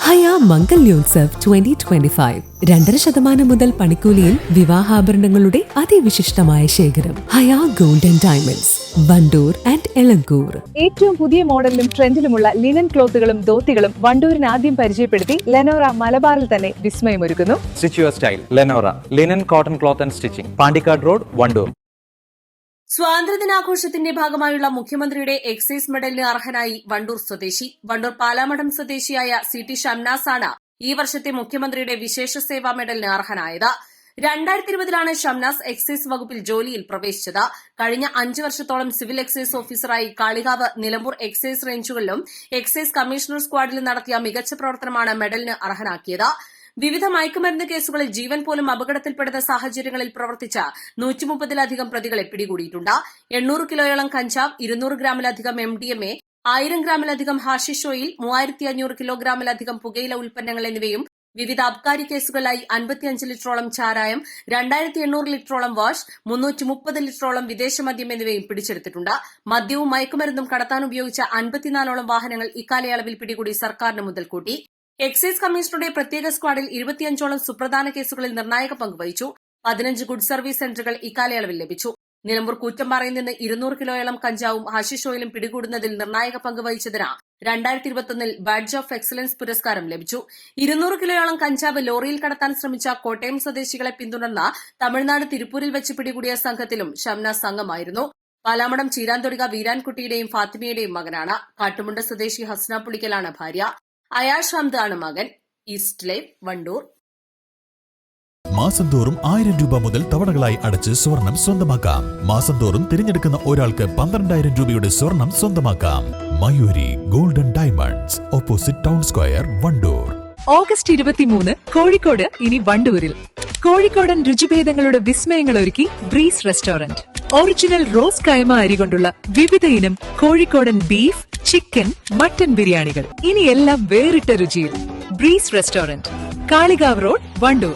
ഹയ മംഗല്യോത്സവ് 2025 2.5% മുതൽ പണിക്കൂലിയിൽ വിവാഹാഭരണങ്ങളുടെ അതിവിശിഷ്ടമായ ശേഖരം. Haya gold and diamonds, Wandoor and Elankur. ഏറ്റവും പുതിയ മോഡലിലും ട്രെൻഡിലുമുള്ള ലിനൻ ക്ലോത്തുകളും ധോത്തികളും വണ്ടൂരിന് ആദ്യം പരിചയപ്പെടുത്തി ലെനോറ മലബാറിൽ തന്നെ വിസ്മയമൊരുക്കുന്നു. Stitch your style Lenora linen cotton cloth and stitching, Pandikkad road, Wandoor. സ്വാതന്ത്ര്യദിനാഘോഷത്തിന്റെ ഭാഗമായുള്ള മുഖ്യമന്ത്രിയുടെ എക്സൈസ് മെഡലിന് അർഹനായി വണ്ടൂർ സ്വദേശി. വണ്ടൂർ പാലാമഠം സ്വദേശിയായ CT ഷംനാസ് ആണ് ഈ വർഷത്തെ മുഖ്യമന്ത്രിയുടെ വിശേഷ സേവാ മെഡലിന് അർഹനായത്. 2020 ഷംനാസ് എക്സൈസ് വകുപ്പിൽ ജോലിയിൽ പ്രവേശിച്ചത്. കഴിഞ്ഞ 5 വർഷത്തോളം സിവിൽ എക്സൈസ് ഓഫീസറായി കാളികാവ്, നിലമ്പൂർ എക്സൈസ് റേഞ്ചുകളിലും എക്സൈസ് കമ്മീഷണർ സ്ക്വാഡിലും നടത്തിയ മികച്ച പ്രവർത്തനമാണ് മെഡലിന് അർഹനാക്കിയത്. വിവിധ മയക്കുമരുന്ന് കേസുകളിൽ ജീവൻ പോലും അപകടത്തിൽപ്പെടുന്ന സാഹചര്യങ്ങളിൽ പ്രവർത്തിച്ച 130-ലധികം പ്രതികളെ പിടികൂടിയിട്ടുണ്ട്. 800 കിലോയോളം കഞ്ചാവ്, 200 ഗ്രാമിലധികം MDMA, 1000 ഗ്രാമിലധികം ഹാഷിഷ് ഓയിൽ, 3500 കിലോഗ്രാമിലധികം പുകയില ഉൽപ്പന്നങ്ങൾ എന്നിവയും വിവിധ അബ്കാരി കേസുകളിലായി 55 ലിറ്ററോളം ചാരായം, 2800 ലിറ്ററോളം വാഷ്, 330 ലിറ്ററോളം വിദേശമദ്യം എന്നിവയും പിടിച്ചെടുത്തിട്ടുണ്ട്. മദ്യവും മയക്കുമരുന്നും കടത്താൻ ഉപയോഗിച്ച 54ഓളം വാഹനങ്ങൾ ഇക്കാലയളവിൽ പിടികൂടി സർക്കാരിന് മുതൽക്കൂട്ടി. എക്സൈസ് കമ്മീഷണറുടെ പ്രത്യേക സ്ക്വാഡിൽ 25ഓളം സുപ്രധാന കേസുകളിൽ നിർണായക പങ്കുവഹിച്ചു. 15 ഗുഡ് സർവീസ് സെന്ററുകൾ ഇക്കാലയളവിൽ ലഭിച്ചു. നിലമ്പൂർ കൂറ്റമ്പാറയിൽ നിന്ന് 200 കിലോയോളം കഞ്ചാവും ഹാഷിഷ് ഓയിലും പിടികൂടുന്നതിൽ നിർണായക പങ്കുവഹിച്ചതിന് 2021 ബാഡ്ജ് ഓഫ് എക്സലൻസ് പുരസ്കാരം ലഭിച്ചു. 200 കിലോയോളം കഞ്ചാവ് ലോറിയിൽ കടത്താൻ ശ്രമിച്ച കോട്ടയം സ്വദേശികളെ പിന്തുടർന്ന തമിഴ്നാട് തിരുപ്പൂരിൽ വെച്ച് പിടികൂടിയ സംഘത്തിലും ഷംനാസ് അംഗമായിരുന്നു. പാലാമഠം ചീരാന്തൊടിക വീരാൻകുട്ടിയുടെയും ഫാത്തിമയുടെയും മകനാണ്. കാട്ടുമുണ്ട സ്വദേശി ഹസ്ന പുളിക്കലാണ് ഭാര്യ. അയാഷ് ഹംദാണ് മകൻ. East live, Wandoor. മാസം തോറും 1000 രൂപ മുതൽ തവണകളായി അടച്ച് സ്വർണം സ്വന്തമാക്കാം. മാസം തോറും തിരഞ്ഞെടുക്കുന്ന ഒരാൾക്ക് 12,000 രൂപയുടെ സ്വർണം സ്വന്തമാക്കാം. Mayuri golden diamonds, opposite town square, Wandoor. August 23 Kozhikode, ഇനി വണ്ടൂരിൽ. കോഴിക്കോടൻ രുചിഭേദങ്ങളുടെ വിസ്മയങ്ങൾ ഒരുക്കി ബ്രീസ് റെസ്റ്റോറന്റ്. ഒറിജിനൽ റോസ് കൈമ അരി കൊണ്ടുള്ള വിവിധ ഇനം കോഴിക്കോടൻ ബീഫ്, ചിക്കൻ, മട്ടൻ ബിരിയാണികൾ. ഇനി എല്ലാം വേറിട്ട രുചിയിൽ. Breeze restaurant, Kalikavu road, Wandoor.